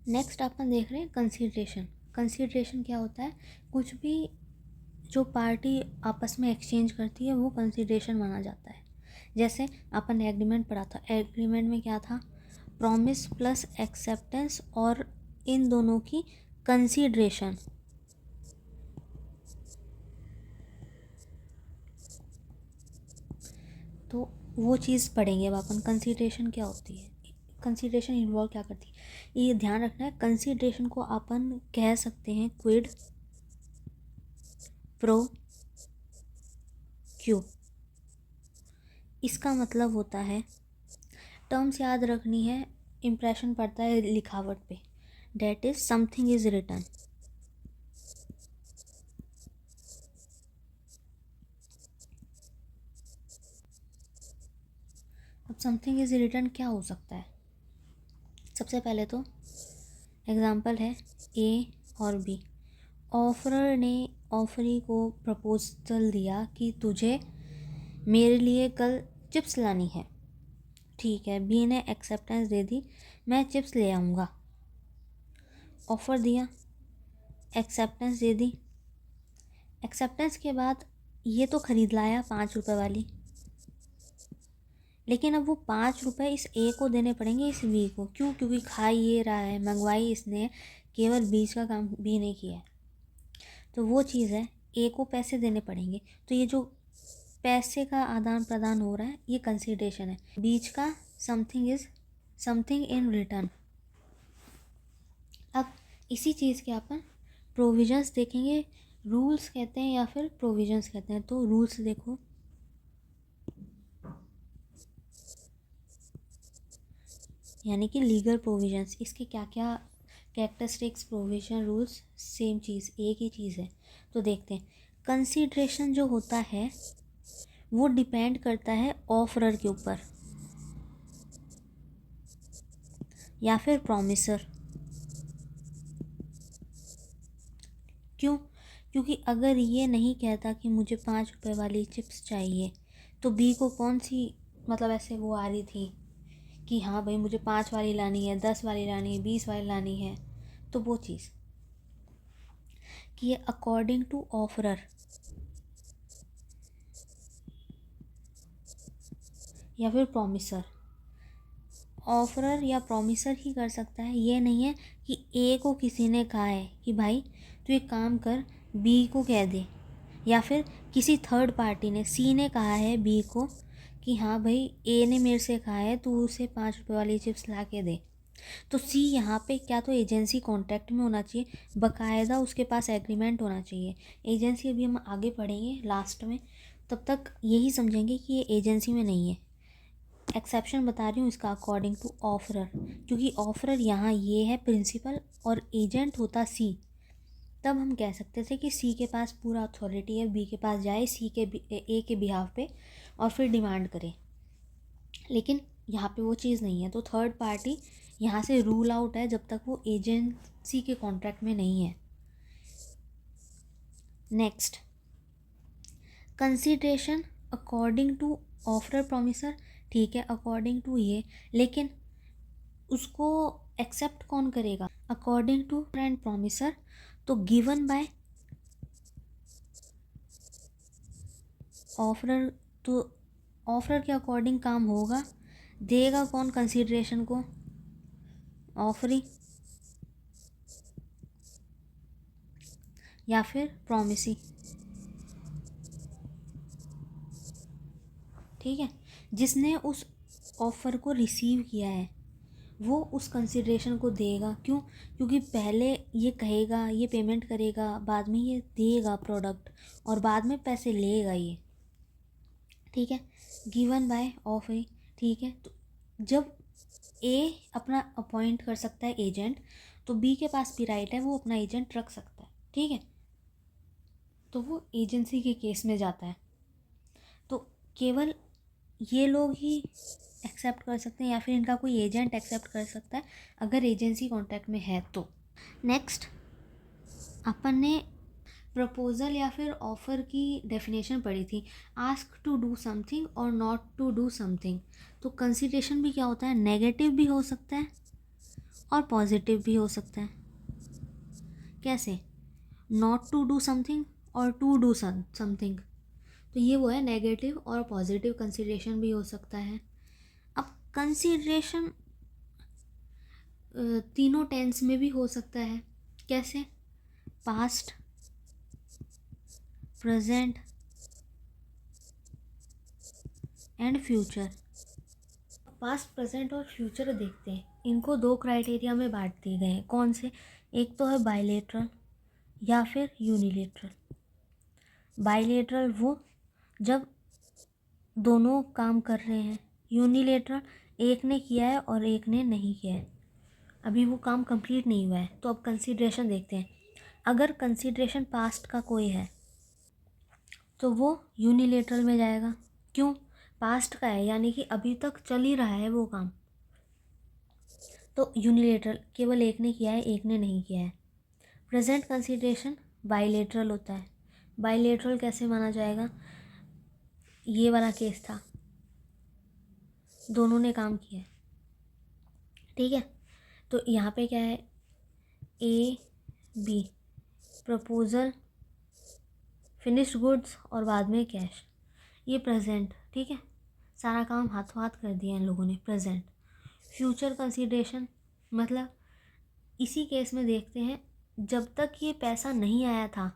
Next अपन देख रहे हैं कंसीडरेशन। कंसीडरेशन क्या होता है? कुछ भी जो पार्टी आपस में एक्सचेंज करती है वो कंसीडरेशन माना जाता है। जैसे अपन ने एग्रीमेंट पढ़ा था, एग्रीमेंट में क्या था? प्रॉमिस प्लस एक्सेप्टेंस और इन दोनों की कंसीडरेशन। तो वो चीज़ पढ़ेंगे अब अपन, कंसीडरेशन क्या होती है, कंसीडरेशन इन्वॉल्व क्या करती है। ये ध्यान रखना है, कंसीडरेशन को अपन कह सकते हैं क्विड प्रो क्यू। इसका मतलब होता है, टर्म्स याद रखनी है, इम्प्रेशन पड़ता है लिखावट पे। That is something is return. अब समथिंग इज रिटर्न क्या हो सकता है? सबसे पहले तो एग्जांपल है ए और बी। ऑफरर ने ऑफरी को प्रपोजल दिया कि तुझे मेरे लिए कल चिप्स लानी है। ठीक है, बी ने एक्सेप्टेंस दे दी, मैं चिप्स ले आऊँगा। ऑफ़र दिया, एक्सेप्टेंस दे दी। एक्सेप्टेंस के बाद ये तो ख़रीद लाया 5 रुपए वाली, लेकिन अब वो 5 रुपए इस ए को देने पड़ेंगे इस बी को। क्यों? क्योंकि खा ये रहा है, मंगवाई इसने, केवल बीच का काम बी ने किया है। तो वो चीज़ है, ए को पैसे देने पड़ेंगे। तो ये जो पैसे का आदान प्रदान हो रहा है ये कंसीडरेशन है, बीच का समथिंग इन रिटर्न। अब इसी चीज़ के अपन प्रोविजंस देखेंगे। रूल्स कहते हैं या फिर प्रोविजंस कहते हैं। तो रूल्स देखो, यानी कि लीगल प्रोविजंस, इसके क्या क्या कैरेक्टरिस्टिक्स, प्रोविजन, रूल्स, सेम चीज़, एक ही चीज़ है। तो देखते हैं, कंसीडरेशन जो होता है वो डिपेंड करता है ऑफरर के ऊपर या फिर प्रॉमिसर। क्यों? क्योंकि अगर ये नहीं कहता कि मुझे 5 रुपए वाली चिप्स चाहिए, तो बी को कौन सी मतलब ऐसे वो आ रही थी कि हाँ भाई मुझे 5 वाली लानी है, 10 वाली लानी है, 20 वाली लानी है। तो वो चीज़ कि ये अकॉर्डिंग टू ऑफरर या फिर प्रॉमिसर। ऑफरर या प्रॉमिसर ही कर सकता है। ये नहीं है कि ए को किसी ने कहा है कि भाई तू एक काम कर, बी को कह दे, या फिर किसी थर्ड पार्टी ने, सी ने कहा है बी को कि हाँ भाई ए ने मेरे से कहा है तू उसे 5 रुपए वाली चिप्स ला के दे। तो सी यहाँ पे क्या तो एजेंसी कॉन्ट्रैक्ट में होना चाहिए, बाकायदा उसके पास एग्रीमेंट होना चाहिए। एजेंसी अभी हम आगे पढ़ेंगे लास्ट में, तब तक यही समझेंगे कि ये एजेंसी में नहीं है। एक्सेप्शन बता रही हूँ इसका, अकॉर्डिंग टू ऑफरर, क्योंकि ऑफरर यहाँ ये है प्रिंसिपल और एजेंट होता सी। तब हम कह सकते थे कि सी के पास पूरा अथॉरिटी है, बी के पास जाए सी के ए के बिहाफ पे और फिर डिमांड करे। लेकिन यहाँ पे वो चीज़ नहीं है। तो थर्ड पार्टी यहाँ से रूल आउट है जब तक वो एजेंसी के कॉन्ट्रैक्ट में नहीं है। Next, consideration according to offeror promisor. ठीक है, अकॉर्डिंग टू ये, लेकिन उसको एक्सेप्ट कौन करेगा? According to and promisor. तो गिवन बाय ऑफरर, तो ऑफरर के अकॉर्डिंग काम होगा। देगा कौन कंसीडरेशन को? ऑफरी या फिर प्रॉमिसी। ठीक है, जिसने उस ऑफ़र को रिसीव किया है वो उस कंसिड्रेशन को देगा। क्यों? क्योंकि पहले ये कहेगा, ये पेमेंट करेगा, बाद में ये देगा प्रोडक्ट और बाद में पैसे लेगा ये। ठीक है, गिवन बाय ऑफर। ठीक है, तो जब ए अपना अपॉइंट कर सकता है एजेंट, तो बी के पास भी राइट है, वो अपना एजेंट रख सकता है। ठीक है, तो वो एजेंसी के केस में जाता है। तो केवल ये लोग ही एक्सेप्ट कर सकते हैं या फिर इनका कोई एजेंट एक्सेप्ट कर सकता है अगर एजेंसी कॉन्टैक्ट में है तो। नेक्स्ट, अपन ने प्रपोज़ल या फिर ऑफ़र की डेफिनेशन पढ़ी थी, आस्क टू डू समथिंग और नॉट टू डू समथिंग। तो कंसीडरेशन भी क्या होता है? नेगेटिव भी हो सकता है और पॉजिटिव भी हो सकता है। कैसे? नॉट टू डू समथिंग और टू डू समथिंग, तो ये वो है नेगेटिव और पॉजिटिव कंसिडरेशन भी हो सकता है। अब कंसिडरेशन तीनों टेंस में भी हो सकता है। कैसे? Past, present and future. Past, present और फ्यूचर देखते हैं, इनको दो क्राइटेरिया में बांट दिए गए हैं। कौन से? एक तो है बायलेटरल या फिर यूनिलेटरल। बायलेटरल वो जब दोनों काम कर रहे हैं, यूनिलेटरल एक ने किया है और एक ने नहीं किया है, अभी वो काम कंप्लीट नहीं हुआ है। तो अब कंसीडरेशन देखते हैं। अगर कंसीडरेशन पास्ट का कोई है तो वो यूनिलेटरल में जाएगा। क्यों? पास्ट का है, यानी कि अभी तक चल ही रहा है वो काम, तो यूनिलेटरल, केवल एक ने किया है एक ने नहीं किया है। प्रेजेंट कंसीडरेशन बायलेटरल होता है। बायलेटरल कैसे माना जाएगा? ये वाला केस था, दोनों ने काम किया है, ठीक है। तो यहाँ पे क्या है? A B, proposal, finished goods और बाद में कैश, ये प्रेजेंट, ठीक है। सारा काम हाथों हाथ कर दिया इन लोगों ने, प्रेजेंट। फ्यूचर कंसीडरेशन मतलब इसी केस में देखते हैं, जब तक ये पैसा नहीं आया था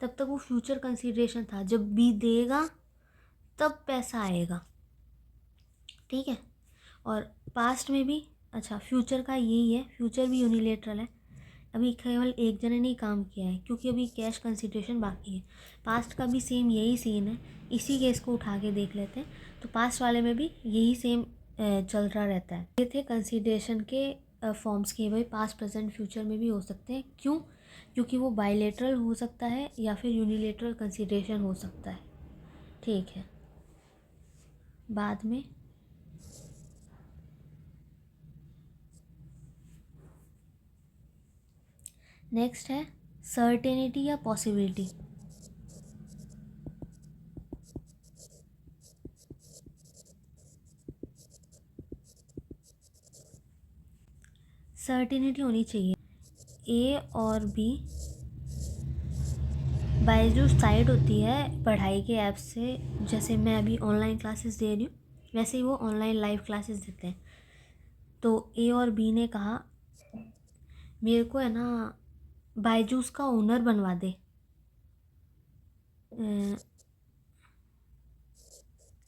तब तक वो फ्यूचर कंसीडरेशन था, जब बी देगा तब पैसा आएगा, ठीक है। और पास्ट में भी, अच्छा फ्यूचर का यही है, फ्यूचर भी यूनिलेटरल है। अभी केवल एक जने ने काम किया है क्योंकि अभी कैश कंसीडरेशन बाकी है। पास्ट का भी सेम यही सीन है, इसी केस को उठा के देख लेते हैं। तो पास्ट वाले में भी यही सेम चल रहा रहता है। ये थे कंसीडरेशन के फॉर्म्स के, भाई पास्ट प्रेजेंट फ्यूचर में भी हो सकते हैं। क्यों? क्योंकि वो बायलेटरल हो सकता है या फिर यूनिलेटरल कंसीडरेशन हो सकता है, ठीक है। बाद में नेक्स्ट है सर्टेनिटी या पॉसिबिलिटी। सर्टेनिटी होनी चाहिए। ए और बी, बायजूस साइट होती है पढ़ाई के ऐप से, जैसे मैं अभी ऑनलाइन क्लासेस दे रही हूँ वैसे ही वो ऑनलाइन लाइव क्लासेस देते हैं। तो ए और बी ने कहा मेरे को है ना बायजूस का ओनर बनवा दे,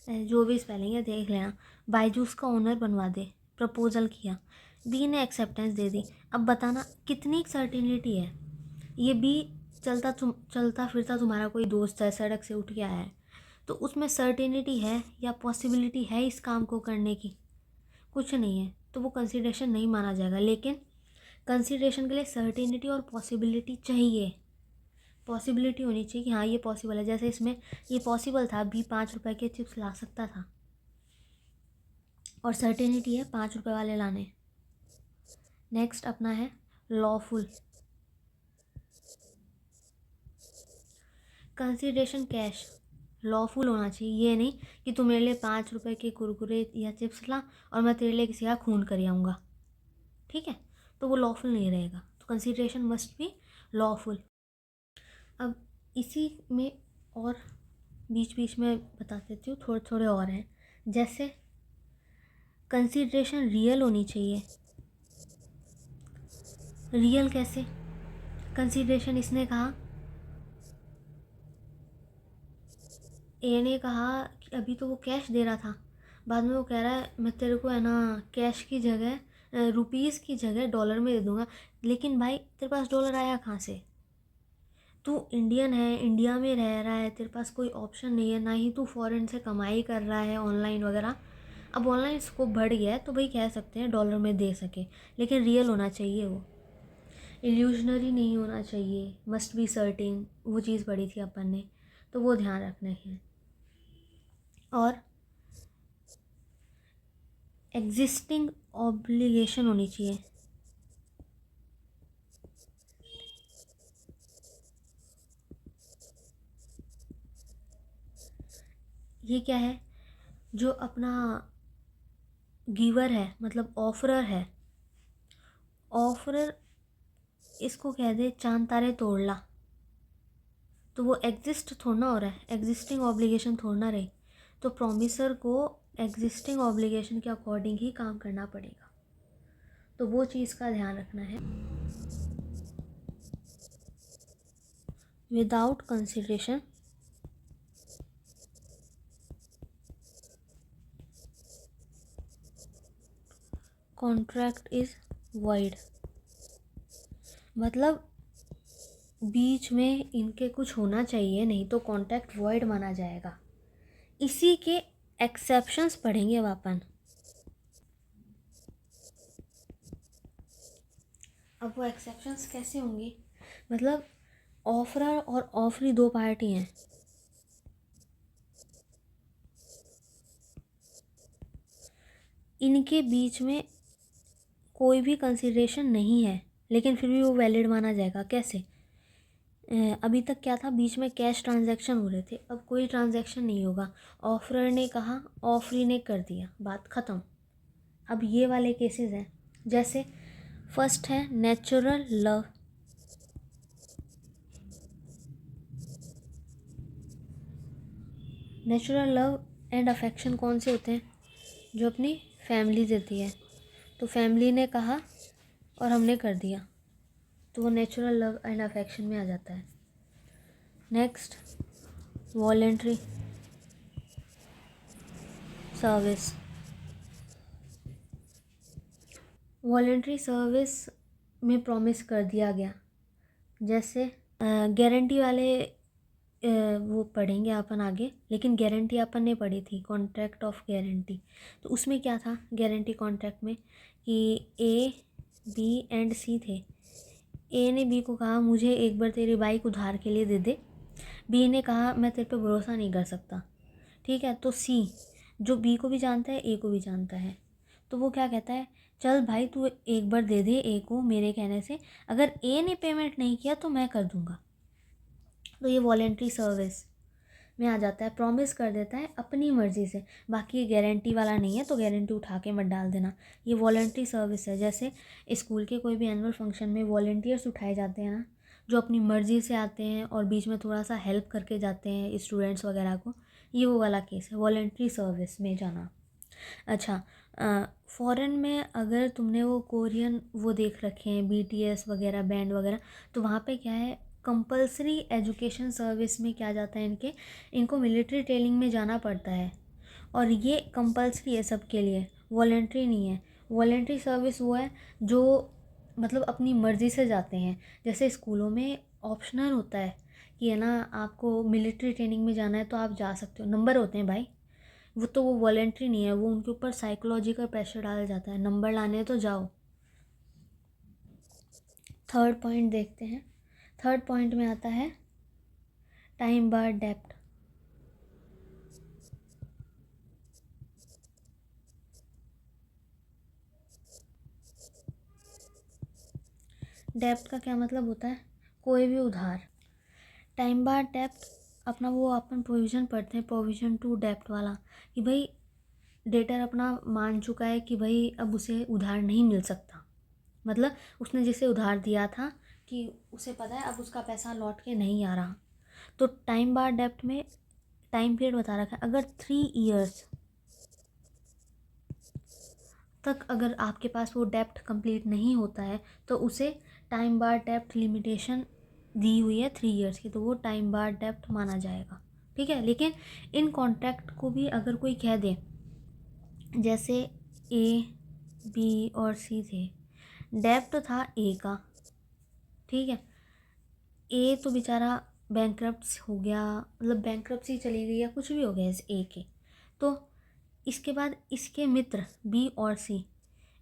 जो भी स्पेलिंग है देख लेना, बायजूस का ओनर बनवा दे, प्रपोजल किया, बी ने एक्सेप्टेंस दे दी। अब बताना कितनी सर्टिनिटी है? ये बी चलता फिरता तुम्हारा कोई दोस्त है, सड़क से उठ के आया है, तो उसमें सर्टिनिटी है या पॉसिबिलिटी है इस काम को करने की? कुछ नहीं है, तो वो कंसिडरेशन नहीं माना जाएगा। लेकिन कंसिडरेशन के लिए सर्टिनिटी और पॉसिबिलिटी चाहिए। पॉसिबिलिटी होनी चाहिए कि हाँ ये पॉसिबल है, जैसे इसमें ये पॉसिबल था, बी 5 रुपए के चिप्स ला सकता था, और सर्टेनिटी है 5 रुपए वाले लाने। नेक्स्ट अपना है लॉफुल। कंसिडरेशन कैश लॉफुल होना चाहिए, ये नहीं कि तू मेरे लिए 5 रुपए के कुरकुरे या चिप्स ला और मैं तेरे लिए किसी का खून कर आऊँगा, ठीक है, तो वो लॉफुल नहीं रहेगा। तो कंसिडरेशन मस्ट बी लॉफुल। अब इसी में और बीच बीच में बता देती हूँ, थोड़े थोड़े और हैं। जैसे कंसिडरेशन रियल होनी चाहिए। रियल कैसे? कंसिडरेशन इसने कहा, ए ने कहा कि अभी तो वो कैश दे रहा था, बाद में वो कह रहा है मैं तेरे को है ना कैश की जगह रुपीज़ की जगह डॉलर में दे दूँगा। लेकिन भाई तेरे पास डॉलर आया कहाँ से? तू इंडियन है, इंडिया में रह रहा है, तेरे पास कोई ऑप्शन नहीं है, ना ही तू फॉरेन से कमाई कर रहा है ऑनलाइन वगैरह। अब ऑनलाइन स्कोप बढ़ गया है तो भाई कह सकते हैं डॉलर में दे सके, लेकिन रियल होना चाहिए, वो इल्यूजनरी नहीं होना चाहिए, मस्ट बी सर्टेन। वो चीज़ पढ़ी थी अपन ने, तो वो ध्यान रखना है। और एग्जिस्टिंग ऑब्लिगेशन होनी चाहिए। ये क्या है? जो अपना गिवर है मतलब ऑफरर है, ऑफरर इसको कह दे चांद तारे तोड़ ला, तो वो एग्जिस्ट थोड़ा हो रहा है, एग्जिस्टिंग ऑब्लिगेशन थोड़ा रही। तो प्रॉमिसर को एग्जिस्टिंग ऑब्लिगेशन के अकॉर्डिंग ही काम करना पड़ेगा, तो वो चीज़ का ध्यान रखना है। Without consideration contract is void, मतलब बीच में इनके कुछ होना चाहिए, नहीं तो कॉन्ट्रैक्ट वॉइड माना जाएगा। इसी के एक्सेप्शंस पढ़ेंगे अब अपन। अब वो एक्सेप्शंस कैसे होंगे, मतलब ऑफरर और ऑफरी दो पार्टी हैं, इनके बीच में कोई भी कंसिडरेशन नहीं है, लेकिन फिर भी वो वैलिड माना जाएगा। कैसे? अभी तक क्या था, बीच में कैश ट्रांजैक्शन हो रहे थे, अब कोई ट्रांजैक्शन नहीं होगा। ऑफरर ने कहा, ऑफरी ने कर दिया, बात ख़त्म। अब ये वाले केसेस हैं, जैसे फर्स्ट है natural love. Natural love and affection कौन से होते हैं? जो अपनी फैमिली देती है। तो फैमिली ने कहा और हमने कर दिया, तो वो नेचुरल लव एंड अफेक्शन में आ जाता है। Next, voluntary service. Voluntary service में प्रॉमिस कर दिया गया, जैसे गारंटी वाले वो पढ़ेंगे अपन आगे, लेकिन गारंटी अपन ने पढ़ी थी, कॉन्ट्रैक्ट ऑफ गारंटी। तो उसमें क्या था गारंटी कॉन्ट्रैक्ट में कि ए बी एंड सी थे। ए ने बी को कहा मुझे एक बार तेरी बाइक उधार के लिए दे दे। बी ने कहा मैं तेरे पे भरोसा नहीं कर सकता। ठीक है, तो सी जो बी को भी जानता है ए को भी जानता है, तो वो क्या कहता है, चल भाई तू एक बार दे दे ए को मेरे कहने से, अगर ए ने पेमेंट नहीं किया तो मैं कर दूंगा। तो ये वॉलेंट्री सर्विस में आ जाता है, प्रॉमिस कर देता है अपनी मर्ज़ी से। बाकी ये गारंटी वाला नहीं है, तो गारंटी उठा के मत डाल देना, ये वॉलेंट्री सर्विस है। जैसे स्कूल के कोई भी एनुअल फंक्शन में वॉलेंटियर्स उठाए जाते हैं ना, जो अपनी मर्ज़ी से आते हैं और बीच में थोड़ा सा हेल्प करके जाते हैं स्टूडेंट्स वगैरह को, ये वो वाला केस है, वॉलेंट्री सर्विस में जाना। अच्छा, फ़ॉरेन में अगर तुमने वो कोरियन वो देख रखे हैं BTS वगैरह बैंड वगैरह, तो वहाँ पे क्या है, कंपलसरी एजुकेशन सर्विस में क्या जाता है, इनको मिलिट्री ट्रेनिंग में जाना पड़ता है, और ये कंपलसरी है सबके लिए, वॉलेंट्री नहीं है। वॉलेंट्री सर्विस वो है जो मतलब अपनी मर्ज़ी से जाते हैं। जैसे स्कूलों में ऑप्शनल होता है कि है ना, आपको मिलिट्री ट्रेनिंग में जाना है तो आप जा सकते हो, नंबर होते हैं भाई, वो वॉलेंट्री नहीं है, वो उनके ऊपर साइकोलॉजिकल प्रेशर डाला जाता है, नंबर लाने तो जाओ। थर्ड पॉइंट देखते हैं। थर्ड पॉइंट में आता है टाइम बार डेप्ट। डेप्ट का क्या मतलब होता है, कोई भी उधार। टाइम बार डेप्ट अपना वो अपन प्रोविज़न पढ़ते हैं, प्रोविज़न टू डेप्ट वाला, कि भाई डेटर अपना मान चुका है कि भाई अब उसे उधार नहीं मिल सकता, मतलब उसने जिसे उधार दिया था कि उसे पता है अब उसका पैसा लौट के नहीं आ रहा, तो टाइम बार डेप्ट में टाइम पीरियड बता रखा है, अगर 3 इयर्स तक अगर आपके पास वो डेप्ट कंप्लीट नहीं होता है तो उसे टाइम बार डेप्ट लिमिटेशन दी हुई है 3 इयर्स की, तो वो टाइम बार डेप्ट माना जाएगा। ठीक है, लेकिन इन कॉन्ट्रैक्ट को भी अगर कोई कह दे, जैसे ए बी और सी थे, डेप्ट था ए का, ठीक है, ए तो बेचारा बैंकरप्ट हो गया, मतलब बैंकरप्सी चली गई या कुछ भी हो गया इस ए के, तो इसके बाद इसके मित्र बी और सी,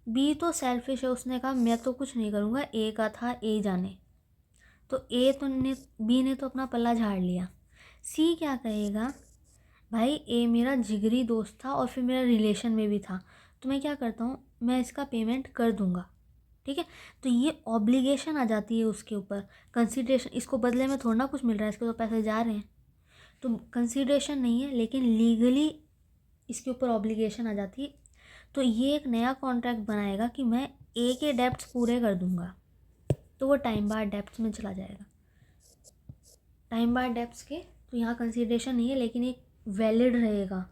बी तो सेल्फिश है, उसने कहा मैं तो कुछ नहीं करूँगा, ए का था ए जाने, तो बी ने तो अपना पल्ला झाड़ लिया। सी क्या कहेगा, भाई ए मेरा जिगरी दोस्त था और फिर मेरा रिलेशन में भी था, तो मैं क्या करता हूँ, मैं इसका पेमेंट कर दूँगा। ठीक है, तो ये ऑब्लिगेशन आ जाती है उसके ऊपर, कंसिडरेशन, इसको बदले में थोड़ा ना कुछ मिल रहा है, इसके तो पैसे जा रहे हैं, तो कंसिडरेशन नहीं है, लेकिन लीगली इसके ऊपर ऑब्लिगेशन आ जाती है। तो ये एक नया कॉन्ट्रैक्ट बनाएगा कि मैं ए के डेप्ट्स पूरे कर दूंगा, तो वो टाइम बार डेप्ट्स में चला जाएगा। टाइम बार डेप्ट्स के तो यहाँ कंसीडरेशन नहीं है, लेकिन एक वैलिड रहेगा।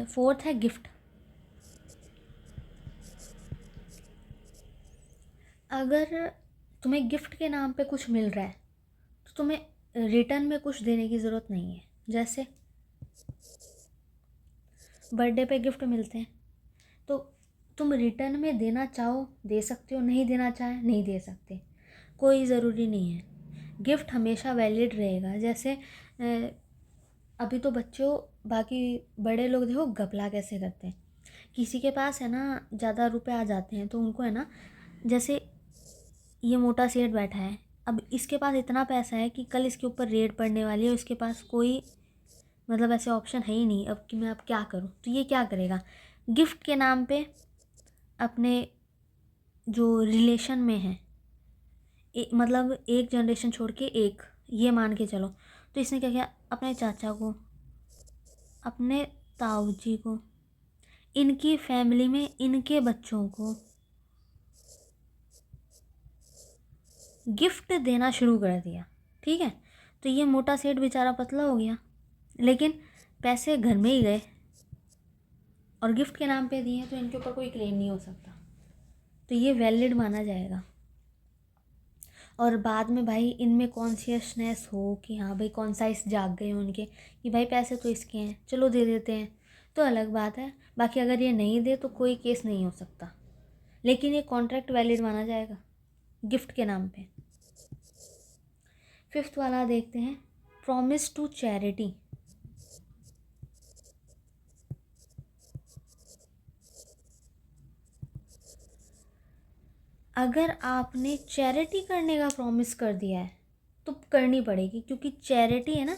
फोर्थ है गिफ्ट। अगर तुम्हें गिफ्ट के नाम पे कुछ मिल रहा है तो तुम्हें रिटर्न में कुछ देने की ज़रूरत नहीं है। जैसे बर्थडे पे गिफ्ट मिलते हैं, तो तुम रिटर्न में देना चाहो दे सकते हो, नहीं देना चाहे नहीं दे सकते, कोई ज़रूरी नहीं है। गिफ्ट हमेशा वैलिड रहेगा। जैसे अभी तो बच्चों, बाकी बड़े लोग देखो घपला कैसे करते हैं। किसी के पास है ना ज़्यादा रुपए आ जाते हैं तो उनको है ना, जैसे ये मोटा सेठ बैठा है, अब इसके पास इतना पैसा है कि कल इसके ऊपर रेड पड़ने वाली है, उसके पास कोई मतलब ऐसे ऑप्शन है ही नहीं अब कि मैं अब क्या करूँ। तो ये क्या करेगा, गिफ्ट के नाम पे अपने जो रिलेशन में है, मतलब एक जनरेशन छोड़ के एक, ये मान के चलो, तो इसने क्या किया, अपने चाचा को, अपने ताऊ जी को, इनकी फैमिली में इनके बच्चों को गिफ्ट देना शुरू कर दिया। ठीक है, तो ये मोटा सेठ बेचारा पतला हो गया, लेकिन पैसे घर में ही गए और गिफ्ट के नाम पे दिए, तो इनके ऊपर कोई क्लेम नहीं हो सकता, तो ये वैलिड माना जाएगा। और बाद में भाई इनमें कॉन्शियसनेस हो कि हाँ भाई कॉन्साइस जाग गए उनके कि भाई पैसे तो इसके हैं, चलो दे देते हैं, तो अलग बात है। बाकी अगर ये नहीं दे तो कोई केस नहीं हो सकता, लेकिन ये कॉन्ट्रैक्ट वैलिड माना जाएगा गिफ्ट के नाम पे। फिफ्थ वाला देखते हैं, प्रॉमिस टू चैरिटी। अगर आपने चैरिटी करने का प्रॉमिस कर दिया है तो करनी पड़ेगी, क्योंकि चैरिटी है ना,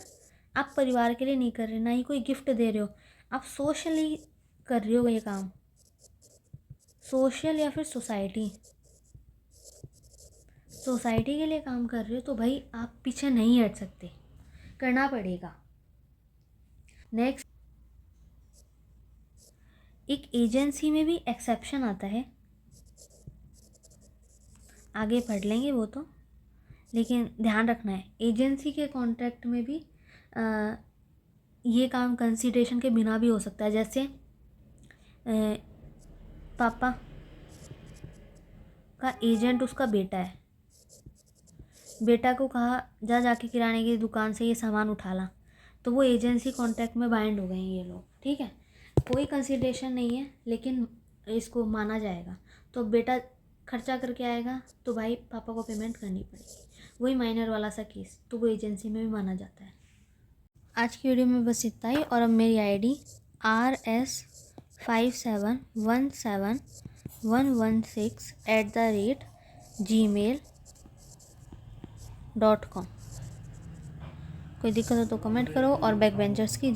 आप परिवार के लिए नहीं कर रहे, ना ही कोई गिफ्ट दे रहे हो, आप सोशली कर रहे हो ये काम, सोशल या फिर सोसाइटी के लिए काम कर रहे हो, तो भाई आप पीछे नहीं हट सकते, करना पड़ेगा। नेक्स्ट, एक एजेंसी में भी एक्सेप्शन आता है, आगे पढ़ लेंगे वो तो, लेकिन ध्यान रखना है एजेंसी के कॉन्ट्रैक्ट में भी ये काम कंसिडरेशन के बिना भी हो सकता है। जैसे पापा का एजेंट उसका बेटा है, बेटा को कहा जाके किराने की दुकान से ये सामान उठा ला, तो वो एजेंसी कॉन्ट्रैक्ट में बाइंड हो गए हैं ये लोग। ठीक है, कोई कंसिडरेशन नहीं है, लेकिन इसको माना जाएगा। तो बेटा खर्चा करके आएगा तो भाई पापा को पेमेंट करनी पड़ेगी, वही माइनर वाला सा केस, तो वो एजेंसी में भी माना जाता है। आज की वीडियो में बस इतना ही। और अब मेरी ID RS571116@gmail.com। कोई दिक्कत हो तो कमेंट करो। और बैक बेंचर्स की